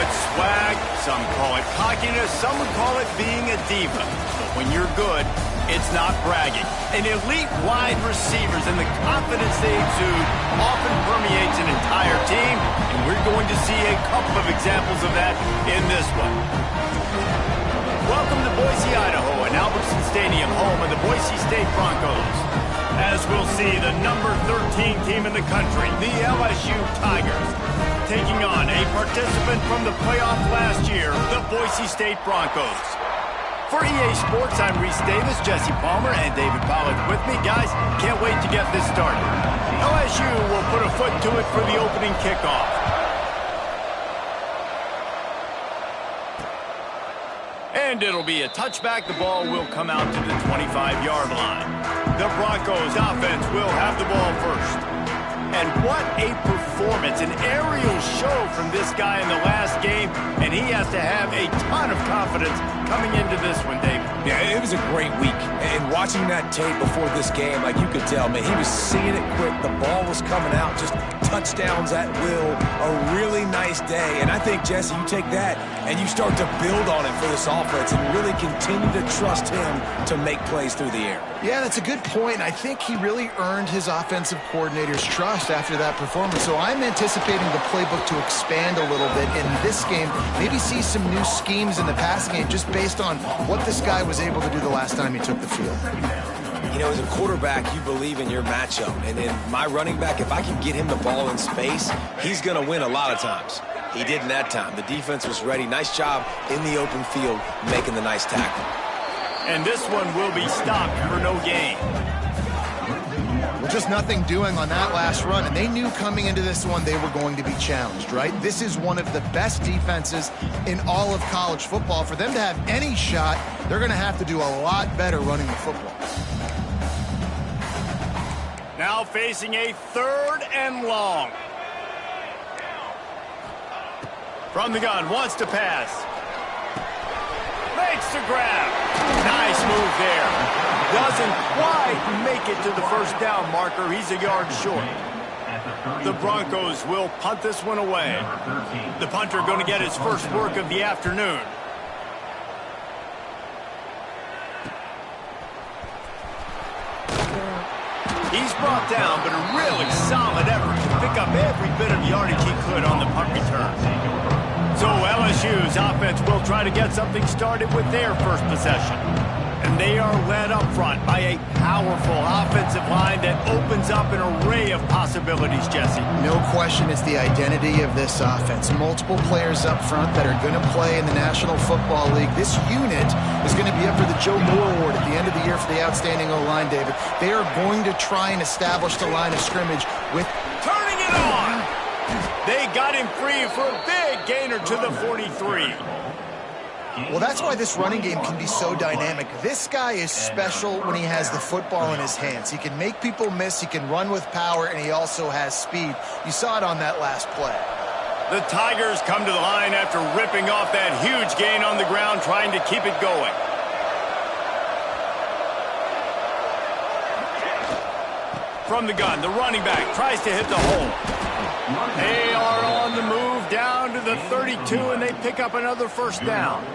it swag, some call it cockiness, some would call it being a diva. But when you're good, it's not bragging. An elite wide receivers and the confidence they exude often permeates an entire team, and we're going to see a couple of examples of that in this one. Welcome to Boise, Idaho, and Albertson Stadium, home of the Boise State Broncos. As we'll see, the number 13 team in the country, the LSU Tigers, taking on a participant from the playoff last year, the Boise State Broncos. For EA Sports, I'm Reese Davis, Jesse Palmer, and David Pollack with me. Guys, can't wait to get this started. LSU will put a foot to it for the opening kickoff. And it'll be a touchback. The ball will come out to the 25-yard line. The Broncos offense will have the ball first. And what a performance, an aerial show from this guy in the last game, and he has to have a ton of confidence coming into this one, Dave. Yeah, it was a great week. And watching that tape before this game, like you could tell, man, he was seeing it quick. The ball was coming out, just touchdowns at will. A really nice day. And I think, Jesse, you take that and you start to build on it for this offense and really continue to trust him to make plays through the air. Yeah, that's a good point. I think he really earned his offensive coordinator's trust after that performance. So I'm anticipating the playbook to expand a little bit in this game. Maybe see some new schemes in the passing game just based on what this guy was able to do the last time he took the field. You know, as a quarterback, you believe in your matchup. And in my running back, if I can get him the ball in space, he's going to win a lot of times. He didn't that time. The defense was ready. Nice job in the open field making the nice tackle. And this one will be stopped for no gain. Well, just nothing doing on that last run, and they knew coming into this one they were going to be challenged, right? This is one of the best defenses in all of college football. For them to have any shot, they're going to have to do a lot better running the football. Now facing a 3rd and long. From the gun, wants to pass. Makes the grab. Nice move there. Doesn't quite make it to the first down marker. He's a yard short. The Broncos will punt this one away. The punter going to get his first work of the afternoon. He's brought down, but a really solid effort to pick up every bit of yardage he could on the punt return. So LSU's offense will try to get something started with their first possession. And they are led up front by a powerful offensive line that opens up an array of possibilities, Jesse. No question it's the identity of this offense. Multiple players up front that are going to play in the National Football League. This unit is going to be up for the Joe Moore Award at the end of the year for the outstanding O-line, David. They are going to try and establish the line of scrimmage with... Turning it on! They got him free for a big gainer to the 43. Well, that's why this running game can be so dynamic. This guy is special when he has the football in his hands. He can make people miss, he can run with power, and he also has speed. You saw it on that last play. The Tigers come to the line after ripping off that huge gain on the ground, trying to keep it going. From the gun, the running back tries to hit the hole. They are on the move down to the 32, and they pick up another first down.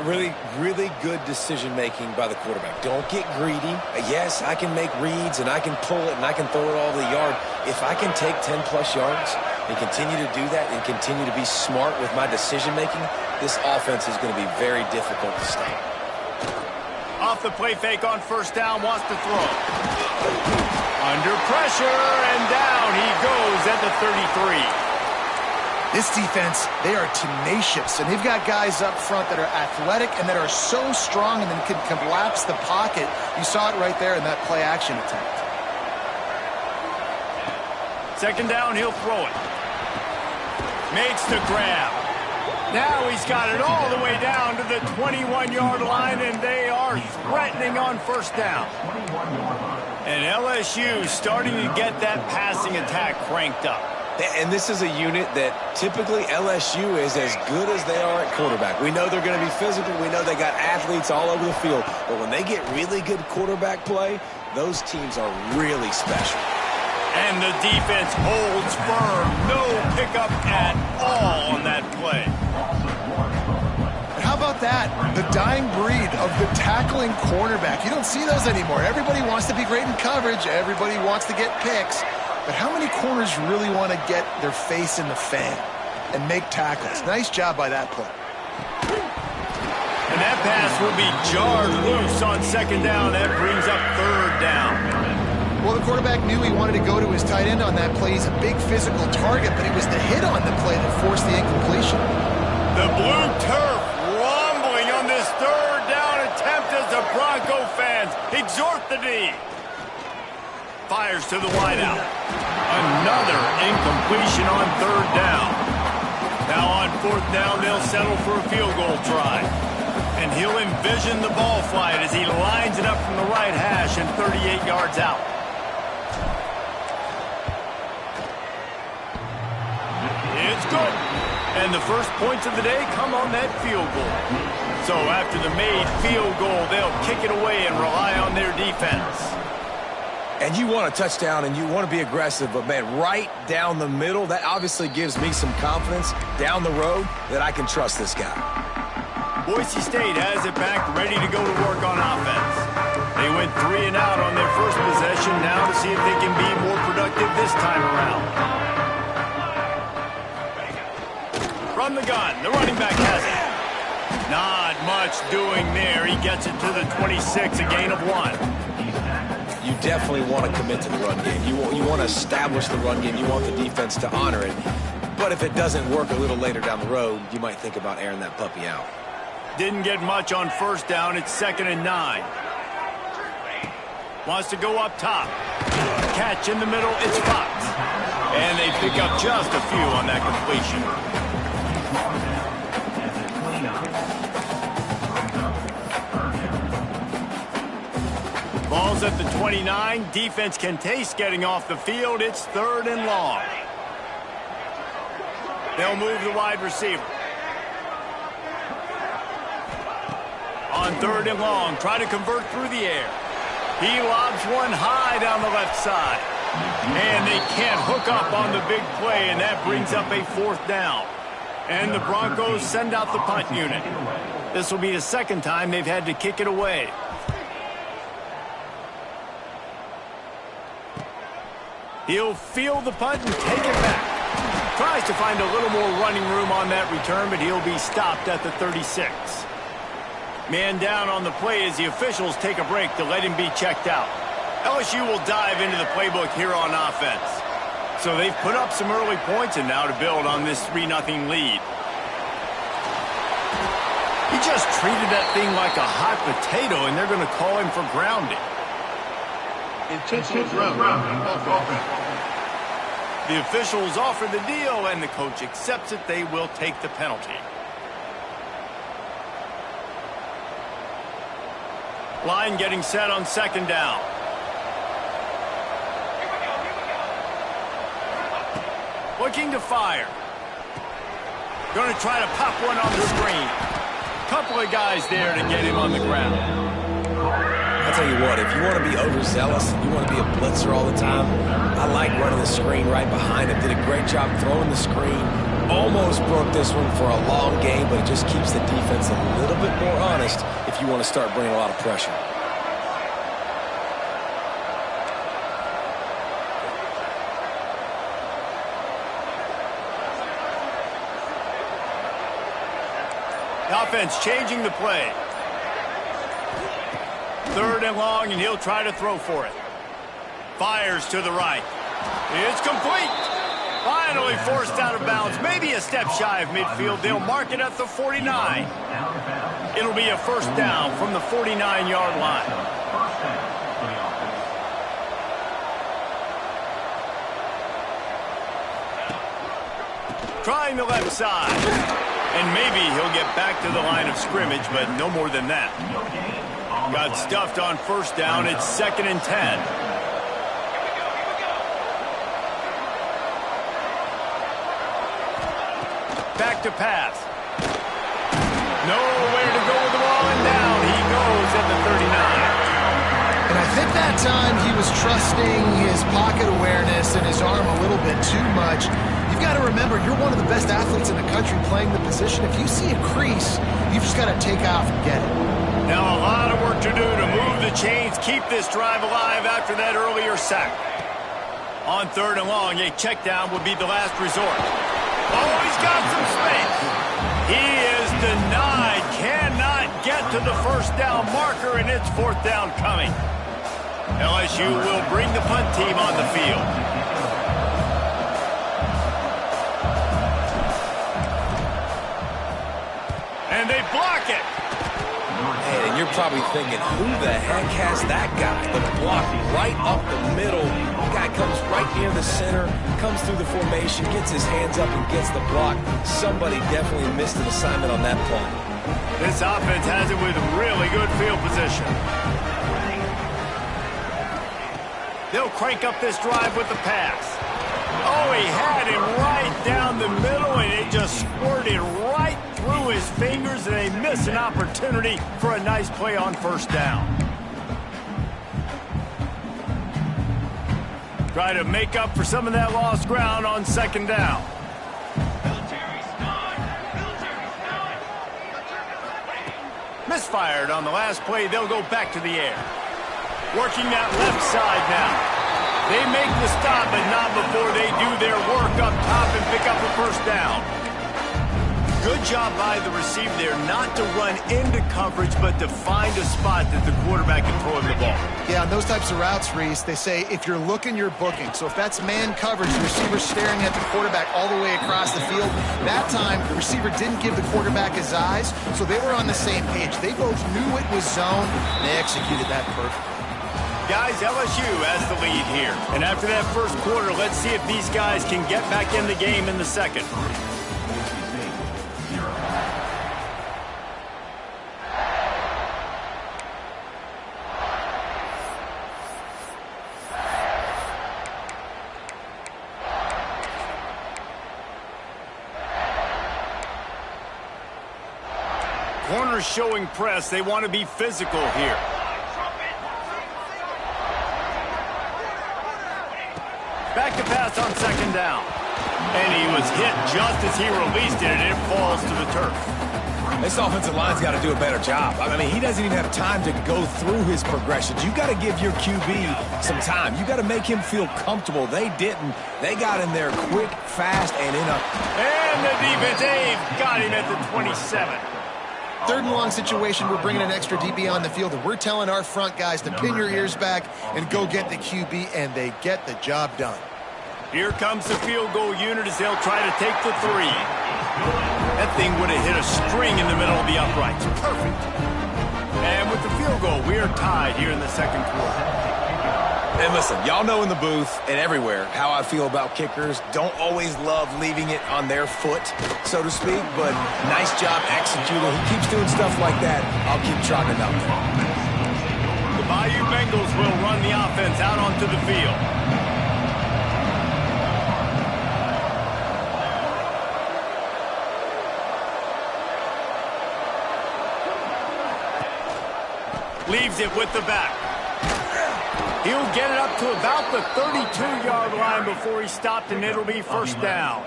Really good decision-making by the quarterback. Don't get greedy. Yes, I can make reads, and I can pull it, and I can throw it all the yard. If I can take 10-plus yards and continue to do that and continue to be smart with my decision-making, this offense is going to be very difficult to stop. Off the play fake on first down, wants to throw. Under pressure, and down he goes at the 33. This defense, they are tenacious, and they've got guys up front that are athletic and that are so strong and then can collapse the pocket. You saw it right there in that play-action attempt. Second down, he'll throw it. Makes the grab. Now he's got it all the way down to the 21-yard line, and they are threatening on first down. And LSU starting to get that passing attack cranked up. And this is a unit that typically LSU is as good as they are at quarterback. We know they're going to be physical. We know they got athletes all over the field. But when they get really good quarterback play, those teams are really special. And the defense holds firm. No pickup at all on that play. dying breed of the tackling cornerback. You don't see those anymore. Everybody wants to be great in coverage. Everybody wants to get picks. But how many corners really want to get their face in the fan and make tackles? Nice job by that play. And that pass will be jarred loose on second down. That brings up third down. Well, the quarterback knew he wanted to go to his tight end on that play. He's a big physical target, but it was the hit on the play that forced the incompletion. The blue turf rumbling on this third down attempt as the Bronco fans exhort the D. Fires to the wideout. Another incompletion on third down. Now on fourth down, they'll settle for a field goal try. And he'll envision the ball flight as he lines it up from the right hash and 38 yards out. It's good. And the first points of the day come on that field goal. So after the made field goal, they'll kick it away and rely on their defense. And you want a touchdown and you want to be aggressive, but man, right down the middle, that obviously gives me some confidence down the road that I can trust this guy. Boise State has it back, ready to go to work on offense. They went 3 and out on their first possession, now to see if they can be more productive this time around. From the gun, the running back has it. Not much doing there. He gets it to the 26, a gain of 1. You definitely want to commit to the run game. You want to establish the run game. You want the defense to honor it. But if it doesn't work a little later down the road, you might think about airing that puppy out. Didn't get much on first down. It's 2nd and 9. Wants to go up top. Catch in the middle. It's Fox. And they pick up just a few on that completion. Ball's at the 29. Defense can taste getting off the field. It's 3rd and long. They'll move the wide receiver. On 3rd and long, try to convert through the air. He lobs one high down the left side. And they can't hook up on the big play, and that brings up a 4th down. And the Broncos send out the punt unit. This will be the 2nd time they've had to kick it away. He'll field the punt and take it back. Tries to find a little more running room on that return, but he'll be stopped at the 36. Man down on the play as the officials take a break to let him be checked out. LSU will dive into the playbook here on offense. So they've put up some early points and now to build on this 3-0 lead. He just treated that thing like a hot potato, and they're going to call him for grounding. Intentional grounding. The officials offer the deal, and the coach accepts it. They will take the penalty. Line getting set on 2nd down. Looking to fire. Going to try to pop one on the screen. Couple of guys there to get him on the ground. I'll tell you what, if you want to be overzealous, you want to be a blitzer all the time, I like running the screen right behind him. Did a great job throwing the screen. Almost broke this one for a long game, but it just keeps the defense a little bit more honest if you want to start bringing a lot of pressure. The offense changing the play. 3rd and long, and he'll try to throw for it. Fires to the right. It's complete. Finally forced out of bounds. Maybe a step shy of midfield. They'll mark it at the 49. It'll be a 1st down from the 49-yard line. Trying the left side. And maybe he'll get back to the line of scrimmage, but no more than that. Got stuffed on 1st down. It's 2nd and 10. Back to pass. Nowhere to go with the ball, and down he goes at the 39. And I think that time he was trusting his pocket awareness and his arm a little bit too much. You've got to remember, you're one of the best athletes in the country playing the position. If you see a crease, you've just got to take off and get it. Now a lot of work to do to move the chains, keep this drive alive after that earlier sack. On 3rd and long, a check down would be the last resort. Oh, he's got some space. He is denied, cannot get to the first down marker, and it's 4th down coming. LSU will bring the punt team on the field. And they block it. Man, and you're probably thinking, who the heck has that guy? The block right up the middle. The guy comes right near the center, comes through the formation, gets his hands up and gets the block. Somebody definitely missed an assignment on that play. This offense has it with really good field position. They'll crank up this drive with the pass. Oh, he had him right down the middle, and it just squirted right through his fingers, and they miss an opportunity for a nice play on 1st down. Try to make up for some of that lost ground on 2nd down. Misfired on the last play. They'll go back to the air. Working that left side now. They make the stop, but not before they do their work up top and pick up a 1st down. Good job by the receiver there not to run into coverage, but to find a spot that the quarterback can throw him the ball. Yeah, on those types of routes, Reese, they say if you're looking, you're booking. So if that's man coverage, the receiver's staring at the quarterback all the way across the field. That time, the receiver didn't give the quarterback his eyes, so they were on the same page. They both knew it was zone, and they executed that perfectly. Guys, LSU has the lead here. And after that 1st quarter, let's see if these guys can get back in the game in the 2nd. Corners showing press. They want to be physical here. Back to pass on 2nd down. And he was hit just as he released it, and it falls to the turf. This offensive line's got to do a better job. I mean, he doesn't even have time to go through his progressions. You got to give your QB some time. You got to make him feel comfortable. They didn't. They got in there quick, fast, and in a... And the defense, Dave, got him at the 27. 3rd and long situation, we're bringing an extra DB on the field, and we're telling our front guys to pin your ears back and go get the QB, and they get the job done. Here comes the field goal unit as they'll try to take the 3. That thing would have hit a string in the middle of the uprights. Perfect. And with the field goal, we are tied here in the 2nd quarter. And listen, y'all know in the booth and everywhere how I feel about kickers. Don't always love leaving it on their foot, so to speak, but nice job executing. He keeps doing stuff like that. I'll keep trotting out there. The Bayou Bengals will run the offense out onto the field. Leaves it with the back. He'll get it up to about the 32-yard line before he stopped, and it'll be 1st down.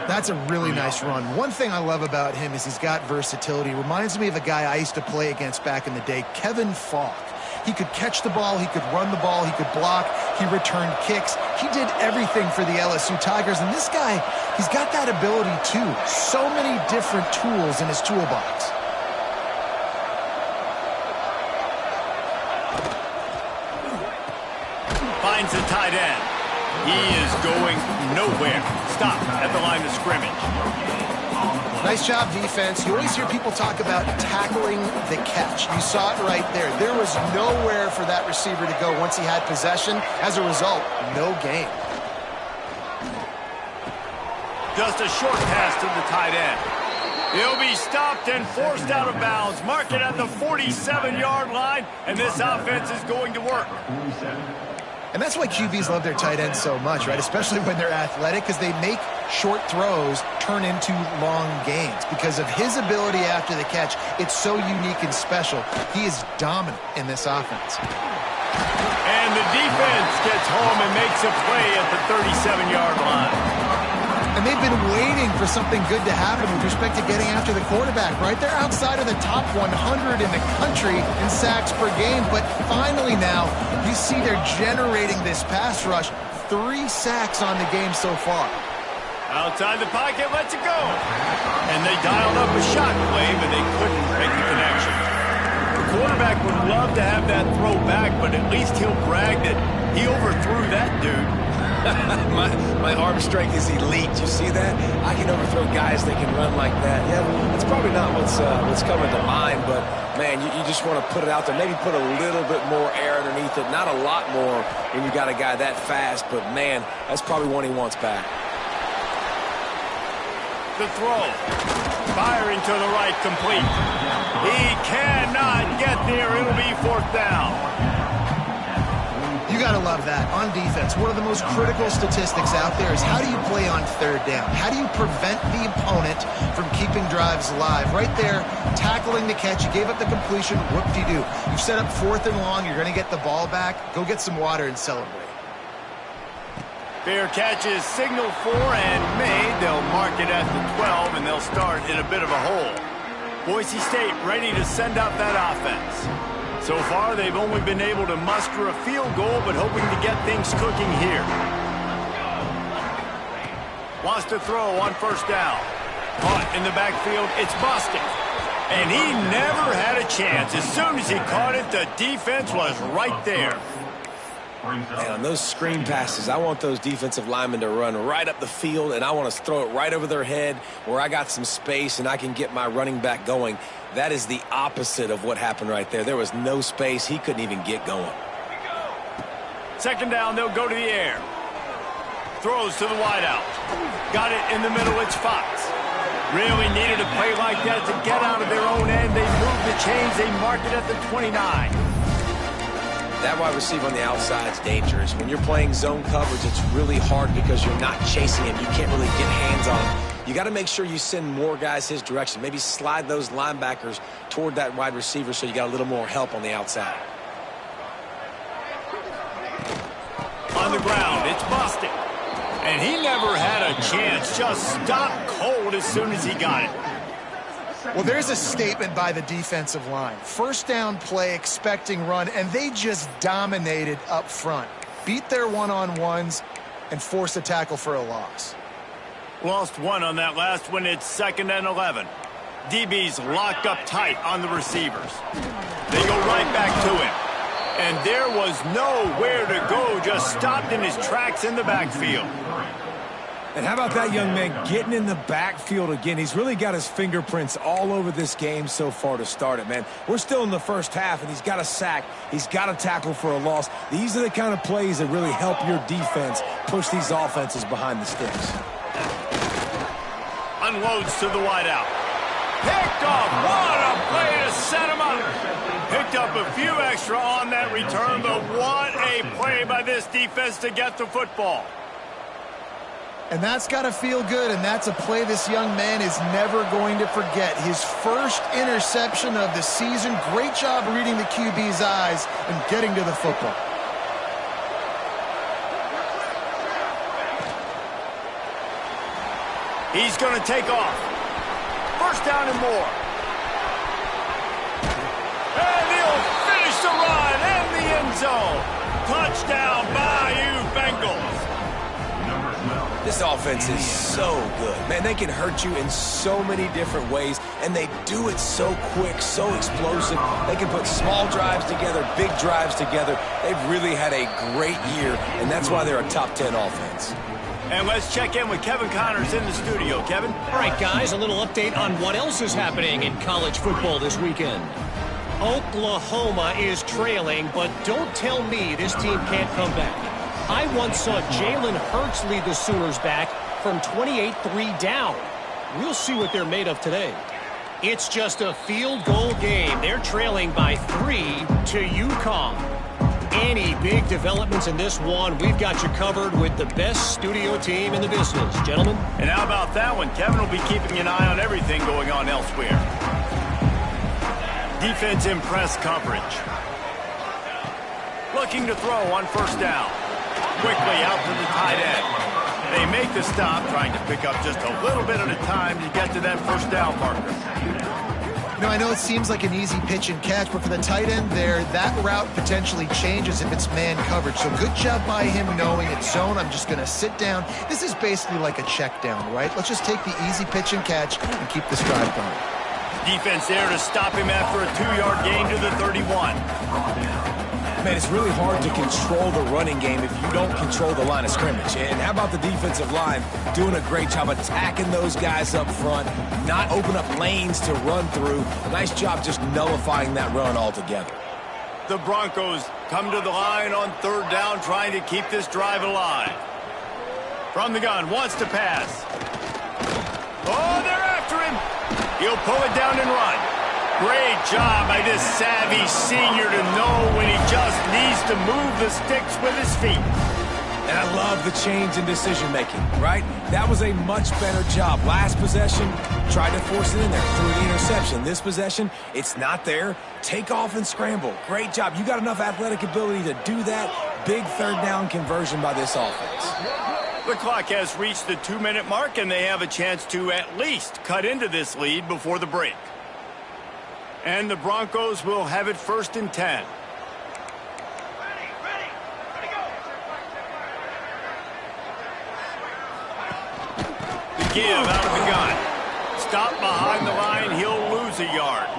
That's a really nice run. One thing I love about him is he's got versatility. Reminds me of a guy I used to play against back in the day, Kevin Falk. He could catch the ball, he could run the ball, he could block, he returned kicks. He did everything for the LSU Tigers, and this guy, he's got that ability too. So many different tools in his toolbox. Finds the tight end. He is going nowhere. Stop at the line of scrimmage. Nice job, defense. You always hear people talk about tackling the catch. You saw it right there. There was nowhere for that receiver to go once he had possession. As a result, no gain. Just a short pass to the tight end. He'll be stopped and forced out of bounds. Mark it at the 47-yard line, and this offense is going to work. And that's why QBs love their tight ends so much, right? Especially when they're athletic, because they make short throws turn into long gains. Because of his ability after the catch, it's so unique and special. He is dominant in this offense. And the defense gets home and makes a play at the 37-yard line. And they've been waiting for something good to happen with respect to getting after the quarterback, right? They're outside of the top 100 in the country in sacks per game, but finally now you see they're generating this pass rush. 3 sacks on the game so far. Outside the pocket, lets it go. And they dialed up a shot play, but they couldn't make the connection. The quarterback would love to have that throw back, but at least he'll brag that he overthrew that dude. my arm strength is elite. You see that? I can overthrow guys that can run like that. Yeah, it's probably not what's coming to mind, but man, you just want to put it out there. Maybe put a little bit more air underneath it. Not a lot more when you got a guy that fast, but man, that's probably one he wants back. The throw. Firing to the right, complete. He cannot get there. It'll be 4th down. You got to love that. On defense, one of the most critical statistics out there is how do you play on 3rd down? How do you prevent the opponent from keeping drives alive? Right there, tackling the catch. You gave up the completion. Whoop-de-doo. You've set up 4th and long. You're going to get the ball back. Go get some water and celebrate. Fair catch is signaled for and made. They'll mark it at the 12, and they'll start in a bit of a hole. Boise State ready to send out that offense. So far, they've only been able to muster a field goal, but hoping to get things cooking here. Wants to throw on 1st down. Caught in the backfield, it's busted. And he never had a chance. As soon as he caught it, the defense was right there. And on those screen passes, I want those defensive linemen to run right up the field, and I want to throw it right over their head where I got some space and I can get my running back going. That is the opposite of what happened right there. There was no space. He couldn't even get going. 2nd down, they'll go to the air. Throws to the wideout. Got it in the middle, it's Fox. Really needed a play like that to get out of their own end. They moved the chains. They mark it at the 29. That wide receiver on the outside is dangerous. When you're playing zone coverage, it's really hard because you're not chasing him. You can't really get hands on him. You got to make sure you send more guys his direction. Maybe slide those linebackers toward that wide receiver so you got a little more help on the outside. On the ground, it's busted. And he never had a chance. Just stopped cold as soon as he got it. Well, there's a statement by the defensive line. 1st down play, expecting run, and they just dominated up front. Beat their one-on-ones and forced a tackle for a loss. Lost 1 on that last one. It's 2nd and 11. DB's locked up tight on the receivers. They go right back to him. And there was nowhere to go. Just stopped in his tracks in the backfield. And how about that young man getting in the backfield again? He's really got his fingerprints all over this game so far to start it, man. We're still in the 1st half, and he's got a sack. He's got a tackle for a loss. These are the kind of plays that really help your defense push these offenses behind the sticks. Unloads to the wideout. Picked off. What a play to set him up. Picked up a few extra on that return, but what a play by this defense to get the football. And that's got to feel good, and that's a play this young man is never going to forget. His 1st interception of the season. Great job reading the QB's eyes and getting to the football. He's going to take off. 1st down and more. And he'll finish the run in the end zone. Touchdown, Bayou Bengals. This offense is so good. Man, they can hurt you in so many different ways, and they do it so quick, so explosive. They can put small drives together, big drives together. They've really had a great year, and that's why they're a top 10 offense. And let's check in with Kevin Connors in the studio. Kevin? All right, guys, a little update on what else is happening in college football this weekend. Oklahoma is trailing, but don't tell me this team can't come back. I once saw Jalen Hurts lead the Sooners back from 28-3 down. We'll see what they're made of today. It's just a field goal game. They're trailing by 3 to UConn. Any big developments in this one, we've got you covered with the best studio team in the business, gentlemen. And how about that one? Kevin will be keeping an eye on everything going on elsewhere. Defense in press coverage. Looking to throw on 1st down. Quickly out to the tight end. They make the stop, trying to pick up just a little bit at a time to get to that first down marker. You know, I know it seems like an easy pitch and catch, but for the tight end there, that route potentially changes if it's man coverage. So good job by him knowing it's zone. I'm just going to sit down. This is basically like a check down, right? Let's just take the easy pitch and catch and keep this drive going. Defense there to stop him after a 2-yard gain to the 31. Man, it's really hard to control the running game if you don't control the line of scrimmage. And how about the defensive line doing a great job attacking those guys up front, not open up lanes to run through. Nice job just nullifying that run altogether. The Broncos come to the line on 3rd down, trying to keep this drive alive. From the gun, wants to pass. Oh, they're after him. He'll pull it down and run. Great job by this savvy senior to know when he just needs to move the sticks with his feet. And I love the change in decision-making, right? That was a much better job. Last possession, tried to force it in there, threw the interception. This possession, it's not there. Take off and scramble. Great job. You got enough athletic ability to do that. Big 3rd down conversion by this offense. The clock has reached the 2-minute mark, and they have a chance to at least cut into this lead before the break. And the Broncos will have it 1st and 10. The give out of the gun. Stop behind the line, he'll lose a yard.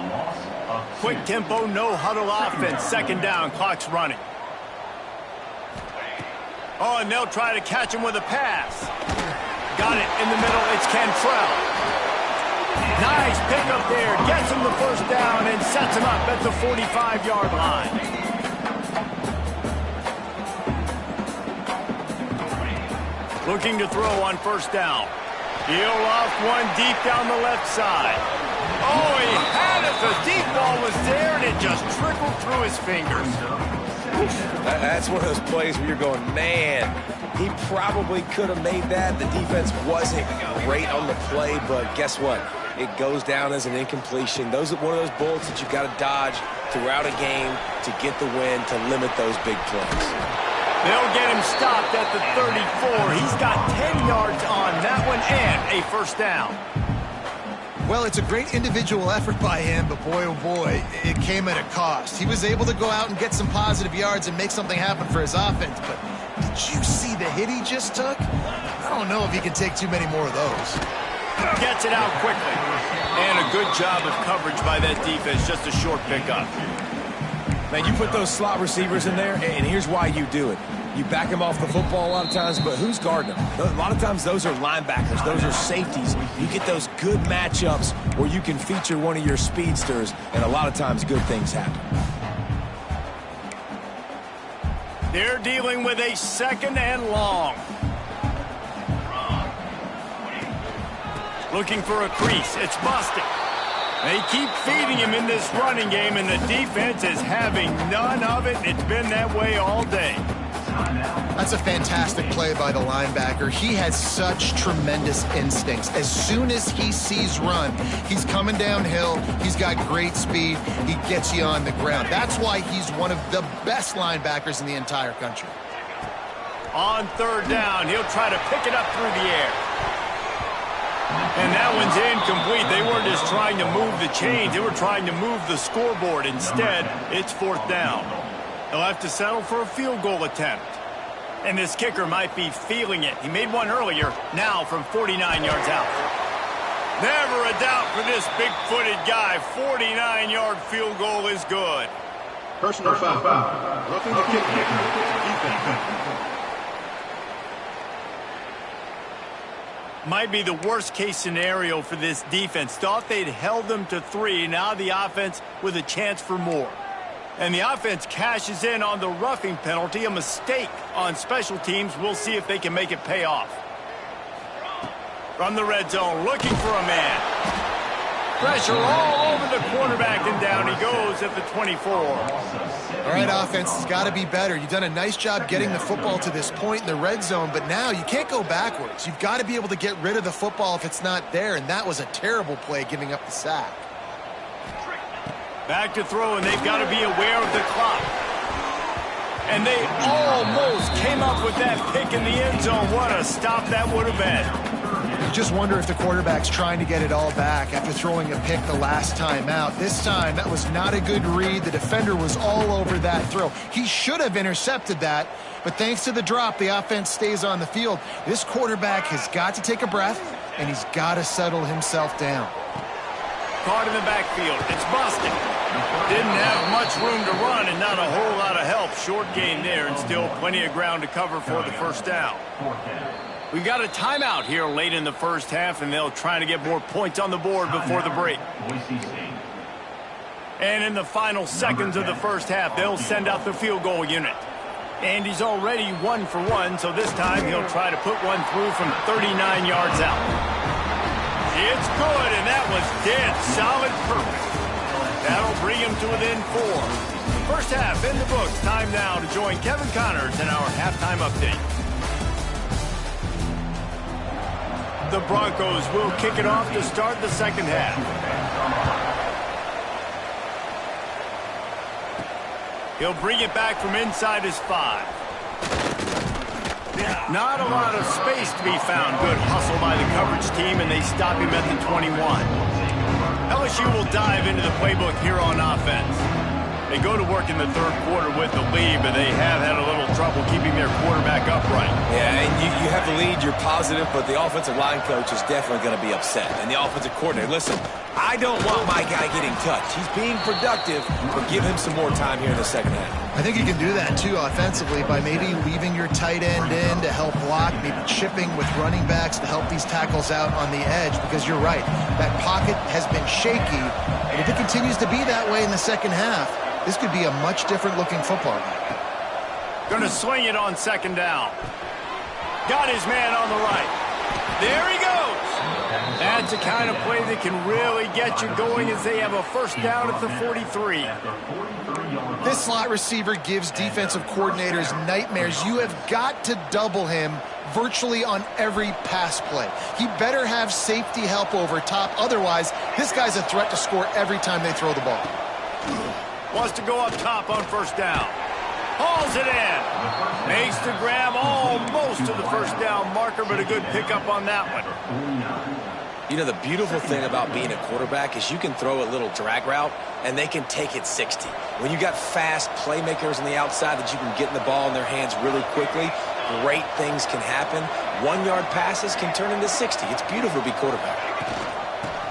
Quick tempo, no huddle offense. 2nd down, clock's running. Oh, and they'll try to catch him with a pass. Got it in the middle, it's Cantrell. Nice pickup there, gets him the 1st down and sets him up at the 45-yard line. Looking to throw on 1st down. He'll off one deep down the left side. Oh, he had it. The deep ball was there, and it just trickled through his fingers. That's one of those plays where you're going, man, he probably could have made that. The defense wasn't great on the play, but guess what? It goes down as an incompletion. Those are one of those bullets that you've got to dodge throughout a game to get the win, to limit those big plays. They'll get him stopped at the 34. He's got 10 yards on that one and a 1st down. Well, it's a great individual effort by him, but boy, oh boy, it came at a cost. He was able to go out and get some positive yards and make something happen for his offense, but did you see the hit he just took? I don't know if he can take too many more of those. Gets it out quickly. And a good job of coverage by that defense, just a short pickup. Man, you put those slot receivers in there, and here's why you do it. You back them off the football a lot of times, but who's guarding them? A lot of times those are linebackers. Those are safeties. You get those good matchups where you can feature one of your speedsters, and a lot of times good things happen. They're dealing with a 2nd and long. Looking for a crease. It's busted. They keep feeding him in this running game, and the defense is having none of it. It's been that way all day. That's a fantastic play by the linebacker. He has such tremendous instincts. As soon as he sees run, he's coming downhill. He's got great speed. He gets you on the ground. That's why he's one of the best linebackers in the entire country. On 3rd down, he'll try to pick it up through the air. And that one's incomplete. They weren't just trying to move the chains. They were trying to move the scoreboard. Instead, it's 4th down. They'll have to settle for a field goal attempt. And this kicker might be feeling it. He made one earlier, now from 49 yards out. Never a doubt for this big-footed guy. 49-yard field goal is good. Personal foul. Roughing the kick. Defense. Might be the worst-case scenario for this defense. Thought they'd held them to 3. Now the offense with a chance for more. And the offense cashes in on the roughing penalty. A mistake on special teams. We'll see if they can make it pay off. From the red zone, looking for a man. Pressure all over the quarterback, and down he goes at the 24. All right, offense has got to be better. You've done a nice job getting the football to this point in the red zone, but now you can't go backwards. You've got to be able to get rid of the football if it's not there, and that was a terrible play giving up the sack. Back to throw, and they've got to be aware of the clock. And they almost came up with that pick in the end zone. What a stop that would have been. You just wonder if the quarterback's trying to get it all back after throwing a pick the last time out. This time, that was not a good read. The defender was all over that throw. He should have intercepted that, but thanks to the drop, the offense stays on the field. This quarterback has got to take a breath, and he's got to settle himself down. Caught in the backfield. It's Boston. Didn't have much room to run and not a whole lot of help. Short gain there and still plenty of ground to cover for the first down. We got a timeout here late in the first half, and they'll try to get more points on the board before the break. And in the final seconds of the first half, they'll send out the field goal unit. And he's already 1 for 1, so this time he'll try to put one through from 39 yards out. It's good, and that was dead solid perfect. That'll bring him to within 4. First half in the books. Time now to join Kevin Connors in our halftime update. The Broncos will kick it off to start the second half. He'll bring it back from inside his 5. Not a lot of space to be found. Good hustle by the coverage team, and they stop him at the 21. LSU will dive into the playbook here on offense. They go to work in the third quarter with the lead, but they have had a little trouble keeping their quarterback upright. Yeah, and you have the lead, you're positive, but the offensive line coach is definitely going to be upset. And the offensive coordinator, listen, I don't want my guy getting touched. He's being productive, but give him some more time here in the second half. I think you can do that, too, offensively, by maybe leaving your tight end in to help block, maybe chipping with running backs to help these tackles out on the edge, because you're right. That pocket has been shaky, and if it continues to be that way in the second half, this could be a much different-looking football game. Going to swing it on second down. Got his man on the right. There he goes. That's the kind of play that can really get you going as they have a first down at the 43. This slot receiver gives defensive coordinators nightmares. You have got to double him virtually on every pass play. He better have safety help over top. Otherwise, this guy's a threat to score every time they throw the ball. Wants to go up top on first down. Hauls it in. Makes the grab almost to the first down marker, but a good pickup on that one. You know, the beautiful thing about being a quarterback is you can throw a little drag route, and they can take it 60. When you got fast playmakers on the outside that you can get in the ball in their hands really quickly, great things can happen. 1-yard passes can turn into 60. It's beautiful to be quarterback.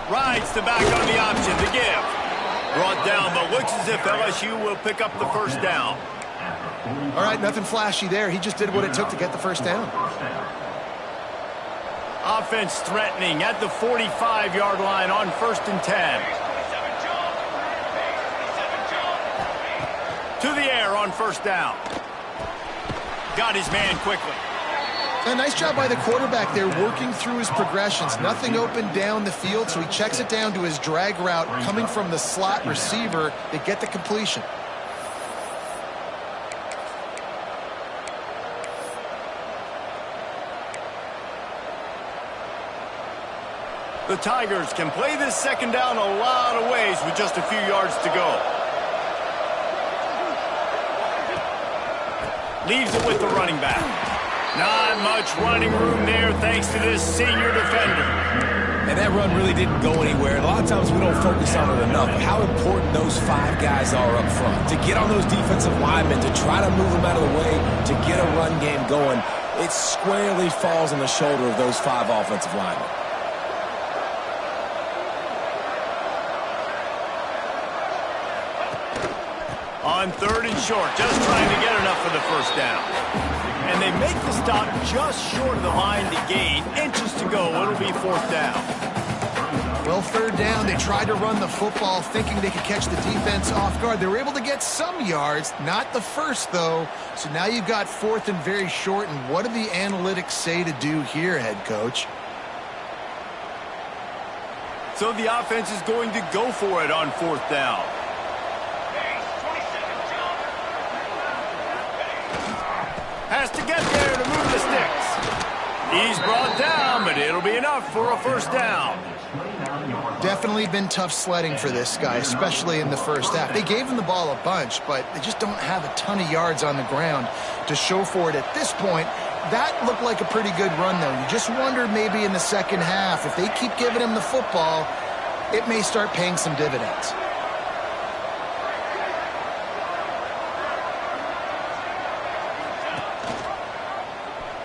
Rides the back on the option to give. Brought down, but looks as if LSU will pick up the first down. All right, nothing flashy there. He just did what it took to get the first down. Offense threatening at the 45-yard line on 1st and 10. To the air on first down. Got his man quickly. A nice job by the quarterback there working through his progressions. Nothing open down the field, so he checks it down to his drag route coming from the slot receiver. They get the completion. The Tigers can play this second down a lot of ways with just a few yards to go. Leaves it with the running back. Not much running room there thanks to this senior defender. And that run really didn't go anywhere. A lot of times we don't focus on it enough. How important those 5 guys are up front. To get on those defensive linemen, to try to move them out of the way, to get a run game going, it squarely falls on the shoulder of those 5 offensive linemen. On 3rd and short, just trying to get enough for the first down. And they make the stop just short of the line to gain. Inches to go. It'll be 4th down. Well, 3rd down, they tried to run the football thinking they could catch the defense off guard. They were able to get some yards, not the first, though. So now you've got 4th and very short. And what do the analytics say to do here, head coach? So the offense is going to go for it on 4th down. Has to get there to move the sticks. He's brought down, but it'll be enough for a first down. Definitely been tough sledding for this guy, especially in the first half. They gave him the ball a bunch, but they just don't have a ton of yards on the ground to show for it at this point. That looked like a pretty good run, though. You just wondered maybe in the second half, if they keep giving him the football, it may start paying some dividends.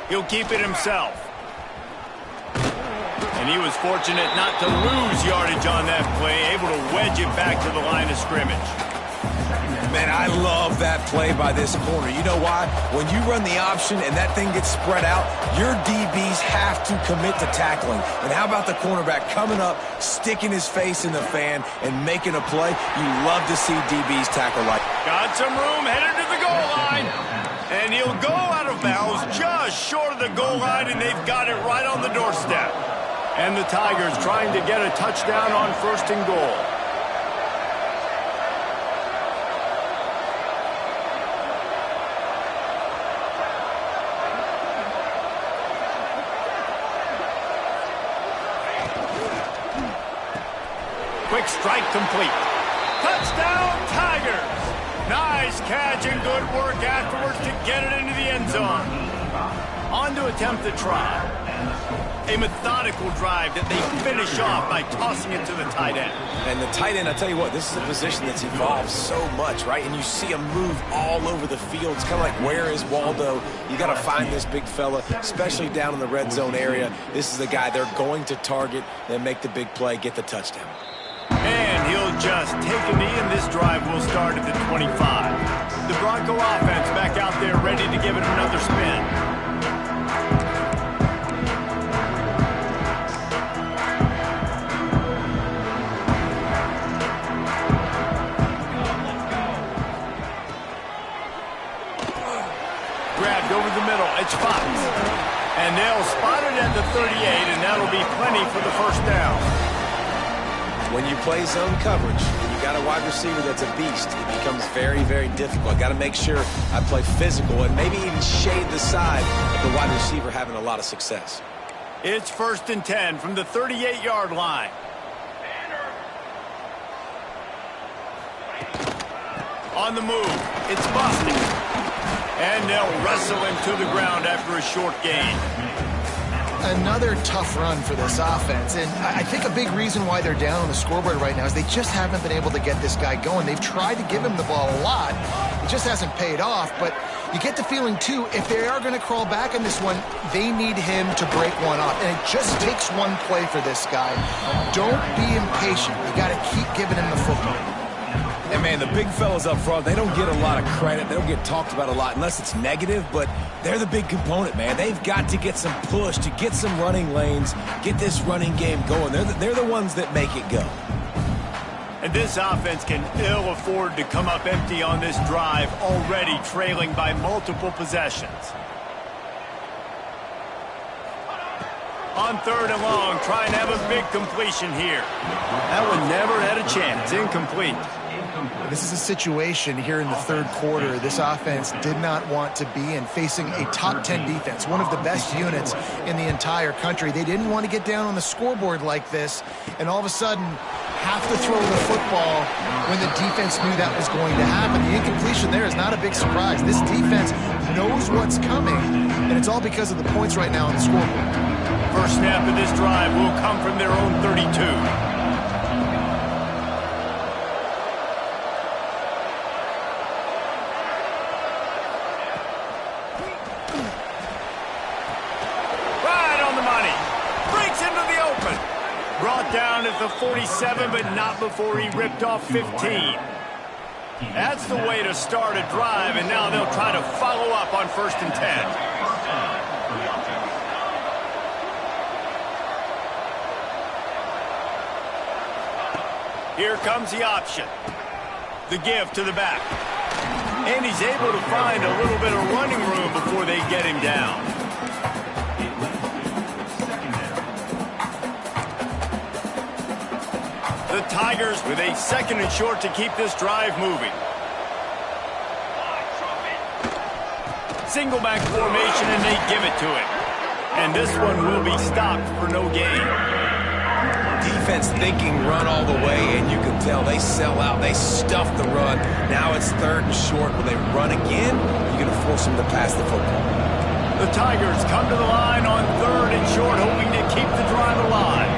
He'll keep it himself. And he was fortunate not to lose yardage on that play, able to wedge it back to the line of scrimmage. Man, I love that play by this corner. You know why? When you run the option and that thing gets spread out, your DBs have to commit to tackling. And how about the cornerback coming up, sticking his face in the fan, and making a play? You love to see DBs tackle like that. Got some room, headed to the goal line. And he'll go out of bounds just short of the goal line, and they've got it right on the doorstep. And the Tigers trying to get a touchdown on 1st and goal. Quick strike complete. Touchdown, Tigers! Nice catch and good work afterwards to get it into the end zone. On to attempt the try. A methodical drive that they finish off by tossing it to the tight end. And the tight end, I tell you what, this is a position that's evolved so much, right? And you see him move all over the field. It's kind of like, where is Waldo? You got to find this big fella, especially down in the red zone area. This is the guy they're going to target and make the big play, get the touchdown. And he'll just take a knee, and this drive will start at the 25. The Bronco offense back out there ready to give it another spin. Grabbed over the middle. It's Fox. And they'll spot it at the 38, and that'll be plenty for the first down. When you play zone coverage and you got a wide receiver that's a beast, it becomes very, very difficult. Got to make sure I play physical and maybe even shade the side of the wide receiver having a lot of success. It's 1st and 10 from the 38-yard line. On the move, it's Boston. And they'll wrestle him to the ground after a short gain. Another tough run for this offense, and I think a big reason why they're down on the scoreboard right now is they just haven't been able to get this guy going. They've tried to give him the ball a lot. It just hasn't paid off, but you get the feeling, too, if they are going to crawl back in this one, they need him to break one off, and it just takes one play for this guy. Don't be impatient. You got to keep giving him the football. And, man, the big fellas up front, they don't get a lot of credit. They don't get talked about a lot unless it's negative, but they're the big component, man. They've got to get some push, to get some running lanes, get this running game going. They're the ones that make it go. And this offense can ill afford to come up empty on this drive, already trailing by multiple possessions. On 3rd and long, trying to have a big completion here. That one never had a chance. Incomplete. This is a situation here in the 3rd quarter this offense did not want to be in, facing a top 10 defense, one of the best units in the entire country. They didn't want to get down on the scoreboard like this, and all of a sudden have to throw the football when the defense knew that was going to happen. The incompletion there is not a big surprise. This defense knows what's coming, and it's all because of the points right now on the scoreboard. First snap of this drive will come from their own 32. Brought down at the 47, but not before he ripped off 15. That's the way to start a drive, and now they'll try to follow up on 1st and 10. Here comes the option. The give to the back. And he's able to find a little bit of running room before they get him down. The Tigers with a 2nd and short to keep this drive moving. Single back formation, and they give it to him. And this one will be stopped for no gain. defense thinking run all the way, and you can tell they sell out. They stuff the run. Now it's 3rd and short. Will they run again? You're going to force them to pass the football. The Tigers come to the line on 3rd and short, hoping to keep the drive alive.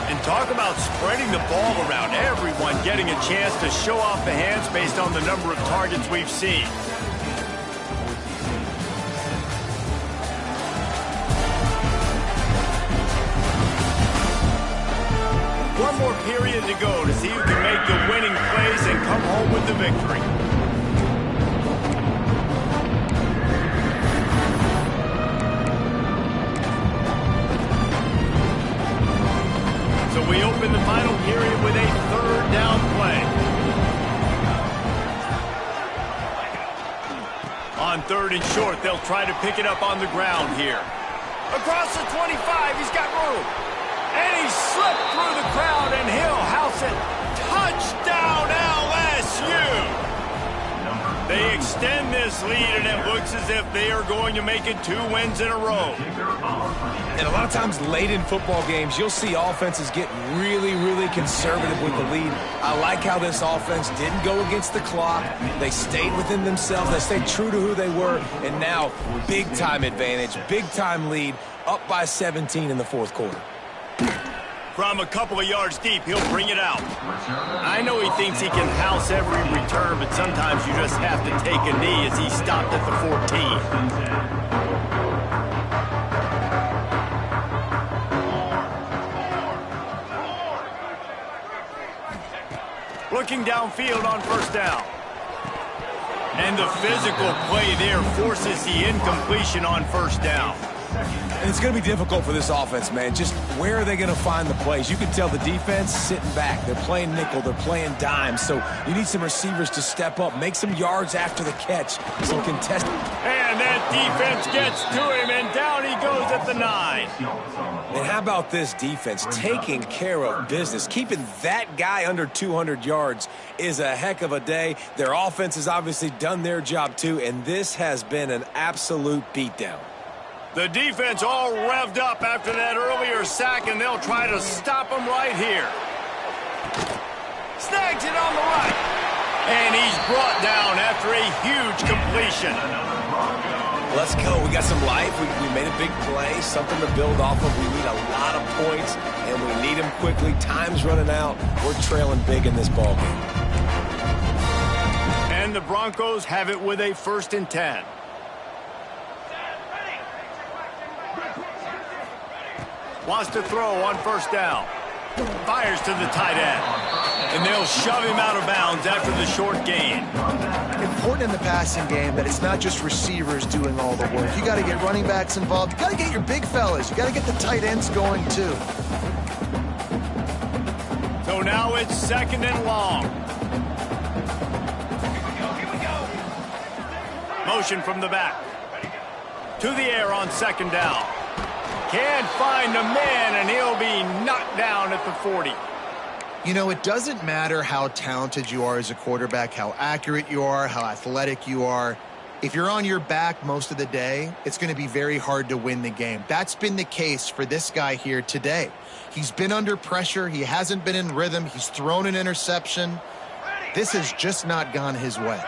And talk about spreading the ball around. Everyone getting a chance to show off the hands based on the number of targets we've seen. One more period to go to see who can make the winning plays and come home with the victory. So we open the final period with a 3rd down play. On 3rd and short, they'll try to pick it up on the ground here. Across the 25, he's got room. And he slipped through the crowd, and he'll house it. Touchdown, LSU! They extend this lead, and it looks as if they are going to make it 2 wins in a row. And a lot of times late in football games, you'll see offenses get really, really conservative with the lead. I like how this offense didn't go against the clock. They stayed within themselves. They stayed true to who they were. And now, big-time advantage, big-time lead, up by 17 in the 4th quarter. From a couple of yards deep, he'll bring it out. I know he thinks he can house every return, but sometimes you just have to take a knee as he stopped at the 14. Looking downfield on 1st down. And the physical play there forces the incompletion on 1st down. And it's going to be difficult for this offense, man. Just where are they going to find the plays? You can tell the defense sitting back. They're playing nickel. They're playing dime. So you need some receivers to step up, make some yards after the catch, some contested. And that defense gets to him, and down he goes at the 9. And how about this defense taking care of business? Keeping that guy under 200 yards is a heck of a day. Their offense has obviously done their job too, and this has been an absolute beatdown. The defense all revved up after that earlier sack, and they'll try to stop him right here. Snags it on the right. And he's brought down after a huge completion. Let's go. We got some life. We made a big play, something to build off of. We need a lot of points, and we need them quickly. Time's running out. We're trailing big in this ball game. And the Broncos have it with a 1st and 10. Wants to throw on 1st down. Fires to the tight end. And they'll shove him out of bounds after the short gain. Important in the passing game that it's not just receivers doing all the work. You got to get running backs involved. You got to get your big fellas. You got to get the tight ends going too. So now it's 2nd and long. Motion from the back. To the air on 2nd down. Can't find a man, and he'll be knocked down at the 40. You know, it doesn't matter how talented you are as a quarterback, how accurate you are, how athletic you are. If you're on your back most of the day, it's going to be very hard to win the game. That's been the case for this guy here today. He's been under pressure. He hasn't been in rhythm. He's thrown an interception. This has just not gone his way.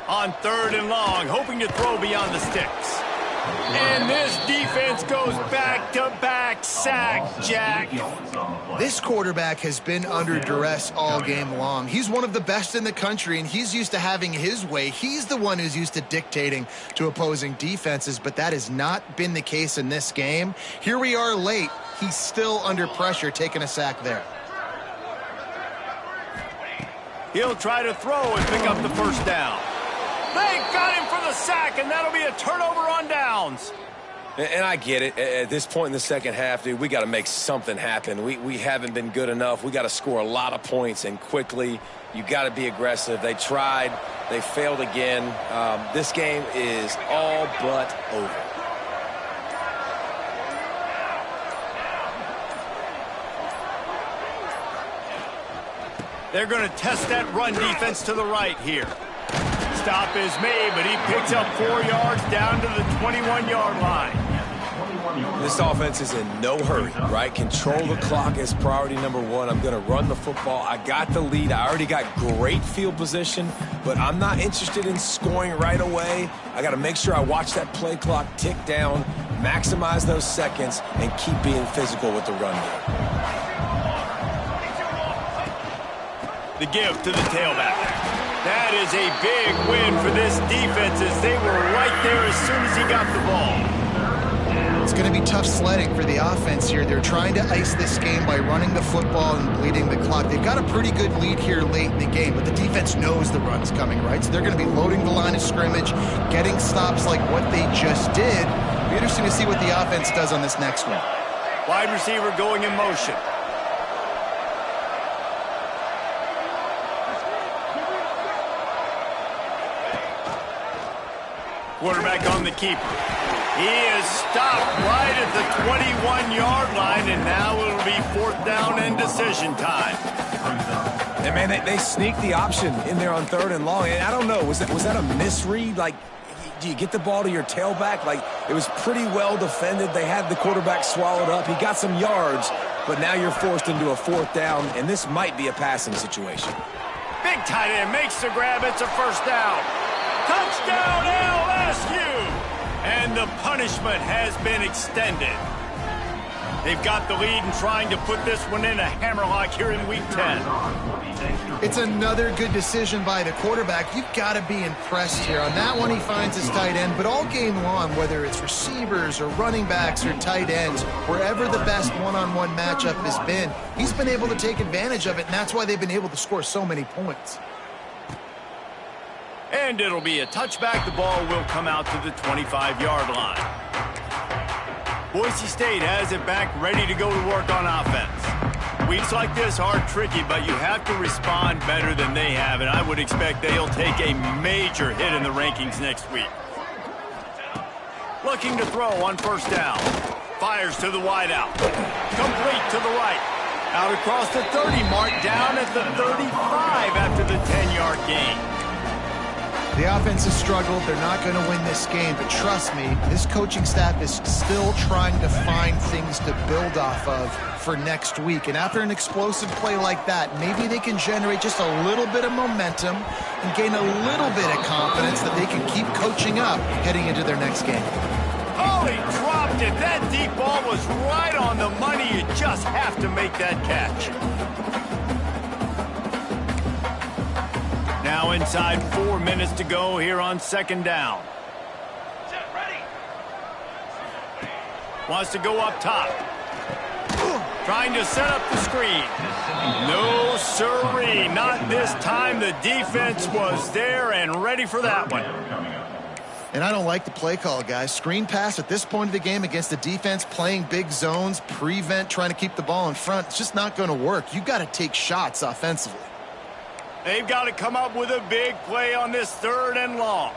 On 3rd and long, hoping to throw beyond the sticks. And this defense goes back-to-back sack, Jack. This quarterback has been under duress all game long. He's one of the best in the country, and he's used to having his way. He's the one who's used to dictating to opposing defenses, but that has not been the case in this game. Here we are late. He's still under pressure, taking a sack there. He'll try to throw and pick up the 1st down. They got him for the sack, and that'll be a turnover on downs. And I get it. At this point in the second half, dude, we got to make something happen. We haven't been good enough. We got to score a lot of points and quickly. You got to be aggressive. They tried. They failed again. This game is all but over. They're going to test that run defense to the right here. stop is made, but he picks up 4 yards down to the 21-yard line. This offense is in no hurry, right? Control the clock is priority number one. I'm going to run the football. I got the lead. I already got great field position, but I'm not interested in scoring right away. I got to make sure I watch that play clock tick down, maximize those seconds, and keep being physical with the run game. The give to the tailback. That is a big win for this defense as they were right there as soon as he got the ball. It's going to be tough sledding for the offense here. They're trying to ice this game by running the football and bleeding the clock. They've got a pretty good lead here late in the game, but the defense knows the run's coming, right? So they're going to be loading the line of scrimmage, getting stops like what they just did. It'll be interesting to see what the offense does on this next one. Wide receiver going in motion. Quarterback on the keeper. He is stopped right at the 21-yard line, and now it'll be 4th down and decision time. And, man, they sneaked the option in there on 3rd and long. And I don't know, was that a misread? Like, do you get the ball to your tailback? Like, it was pretty well defended. They had the quarterback swallowed up. He got some yards, but now you're forced into a 4th down, and this might be a passing situation. Big tight end makes the grab. It's a 1st down. Touchdown, LSU! And the punishment has been extended. They've got the lead and trying to put this one in a hammerlock here in Week 10. It's another good decision by the quarterback. You've got to be impressed here. On that one, he finds his tight end, but all game long, whether it's receivers or running backs or tight ends, wherever the best one-on-one matchup has been, he's been able to take advantage of it, and that's why they've been able to score so many points. And it'll be a touchback. The ball will come out to the 25-yard line. Boise State has it back, ready to go to work on offense. Weeks like this are tricky, but you have to respond better than they have, and I would expect they'll take a major hit in the rankings next week. Looking to throw on 1st down. Fires to the wideout. Complete to the right. Out across the 30 mark, down at the 35 after the 10-yard gain. The offense has struggled. They're not going to win this game, but trust me, this coaching staff is still trying to find things to build off of for next week. And after an explosive play like that, maybe they can generate just a little bit of momentum and gain a little bit of confidence that they can keep coaching up heading into their next game. Oh, he dropped it. That deep ball was right on the money. You just have to make that catch. Now inside 4 minutes to go here on 2nd down. Wants to go up top. Trying to set up the screen. No sirree, not this time. The defense was there and ready for that one. And I don't like the play call, guys. Screen pass at this point of the game against the defense playing big zones, prevent, trying to keep the ball in front. It's just not going to work. You've got to take shots offensively. They've got to come up with a big play on this 3rd and long.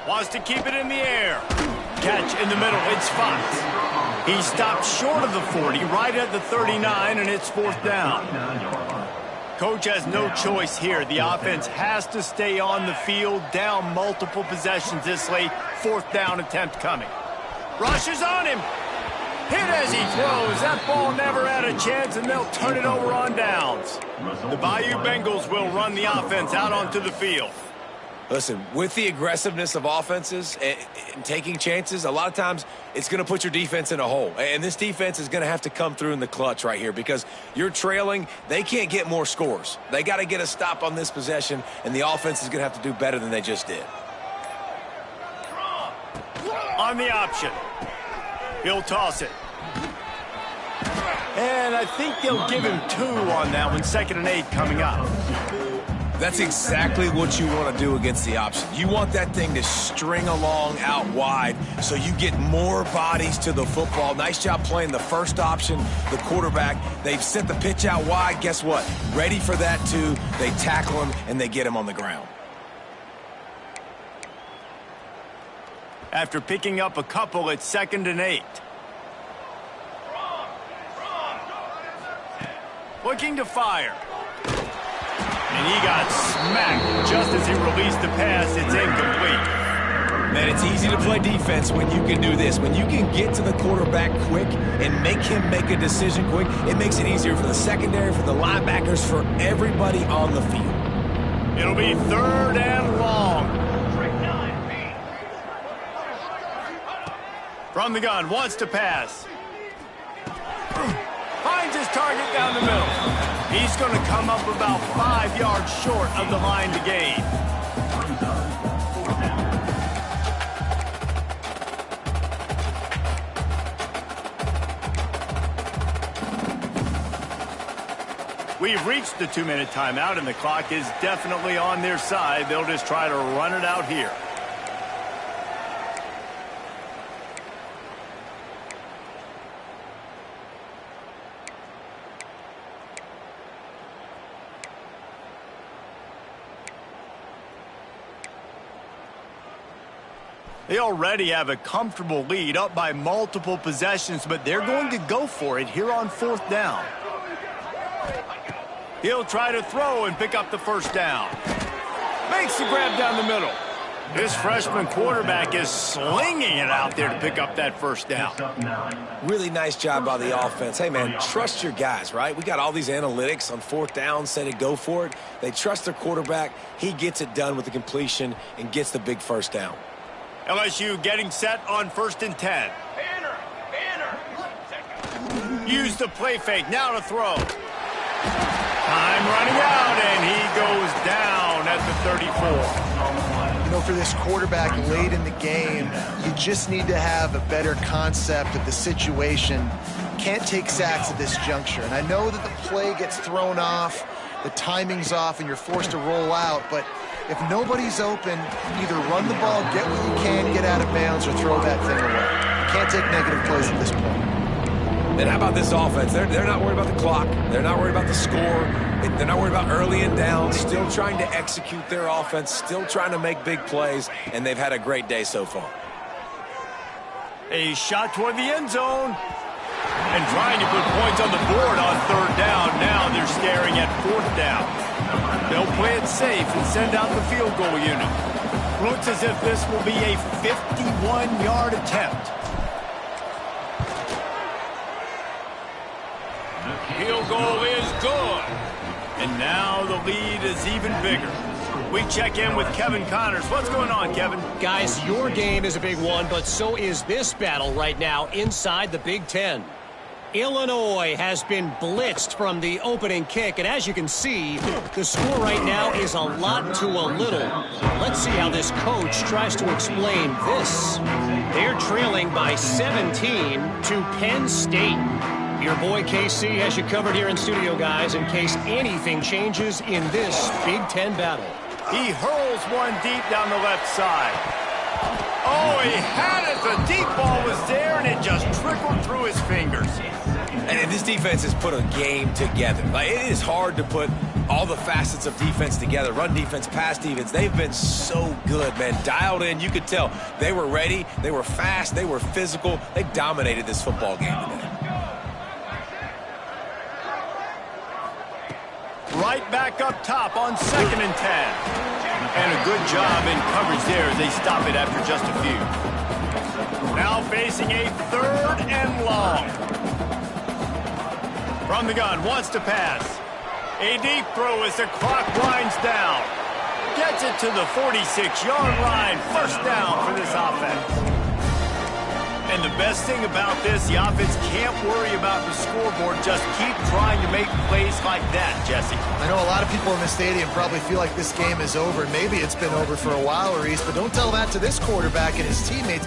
Wants to keep it in the air. Catch in the middle. It's Fox. He stopped short of the 40, right at the 39, and it's 4th down. Coach has no choice here. The offense has to stay on the field, down multiple possessions this late. 4th down attempt coming. Rushes on him. Hit as he throws. That ball never had a chance, and they'll turn it over on downs. The Bayou Bengals will run the offense out onto the field. Listen, with the aggressiveness of offenses and taking chances, a lot of times it's going to put your defense in a hole. And this defense is going to have to come through in the clutch right here because you're trailing. They can't get more scores. They got to get a stop on this possession, and the offense is going to have to do better than they just did. On the option. He'll toss it. And I think they'll give him 2 on that one. 2nd and 8 coming up. That's exactly what you want to do against the option. You want that thing to string along out wide so you get more bodies to the football. Nice job playing the first option, the quarterback. They've sent the pitch out wide. Guess what? Ready for that too. They tackle him and they get him on the ground. After picking up a couple, it's 2nd and 8. looking to fire. And he got smacked just as he released the pass. It's incomplete. Man, it's easy to play defense when you can do this. When you can get to the quarterback quick and make him make a decision quick, it makes it easier for the secondary, for the linebackers, for everybody on the field. It'll be 3rd and long. From the gun, wants to pass. Finds his target down the middle. He's going to come up about 5 yards short of the line to gain. We've reached the 2-minute timeout, and the clock is definitely on their side. They'll just try to run it out here. They already have a comfortable lead, up by multiple possessions, but they're going to go for it here on 4th down. He'll try to throw and pick up the 1st down. Makes the grab down the middle. This freshman quarterback is slinging it out there to pick up that 1st down. Really nice job by the offense. Hey, man, trust your guys, right? We got all these analytics on 4th down, say to go for it. They trust their quarterback. He gets it done with the completion and gets the big 1st down. LSU getting set on 1st and 10. Use the play fake, now to throw. Time running out, and he goes down at the 34. You know, for this quarterback late in the game, you just need to have a better concept of the situation. Can't take sacks at this juncture. And I know that the play gets thrown off, the timing's off, and you're forced to roll out, but if nobody's open, either run the ball, get what you can, get out of bounds, or throw that thing away. Can't take negative plays at this point. And how about this offense? They're not worried about the clock. They're not worried about the score. They're not worried about early and down. Still trying to execute their offense. Still trying to make big plays. And they've had a great day so far. A shot toward the end zone. And trying to put points on the board on 3rd down. Now they're staring at 4th down. They'll play it safe and send out the field goal unit. Looks as if this will be a 51-yard attempt. Field goal is good. And now the lead is even bigger. We check in with Kevin Connors. What's going on, Kevin? Guys, your game is a big one, but so is this battle right now inside the Big Ten. Illinois has been blitzed from the opening kick, and as you can see, the score right now is a lot to a little. Let's see how this coach tries to explain this. They're trailing by 17 to Penn State. Your boy KC has you covered here in studio, guys, in case anything changes in this Big Ten battle. He hurls one deep down the left side. Oh, he had it. The deep ball was there, and it just trickled through his fingers. And this defense has put a game together. Like, it is hard to put all the facets of defense together. Run defense, pass defense. They've been so good, man. Dialed in. You could tell they were ready. They were fast. They were physical. They dominated this football game today. Right back up top on 2nd and 10. And a good job in coverage there as they stop it after just a few. Now facing a 3rd and long. From the gun, wants to pass. A deep throw as the clock winds down. Gets it to the 46-yard line. 1st down for this offense. And the best thing about this, the offense can't worry about the scoreboard. Just keep trying to make plays like that, Jesse. I know a lot of people in the stadium probably feel like this game is over. Maybe it's been over for a while, Reese, but don't tell that to this quarterback and his teammates.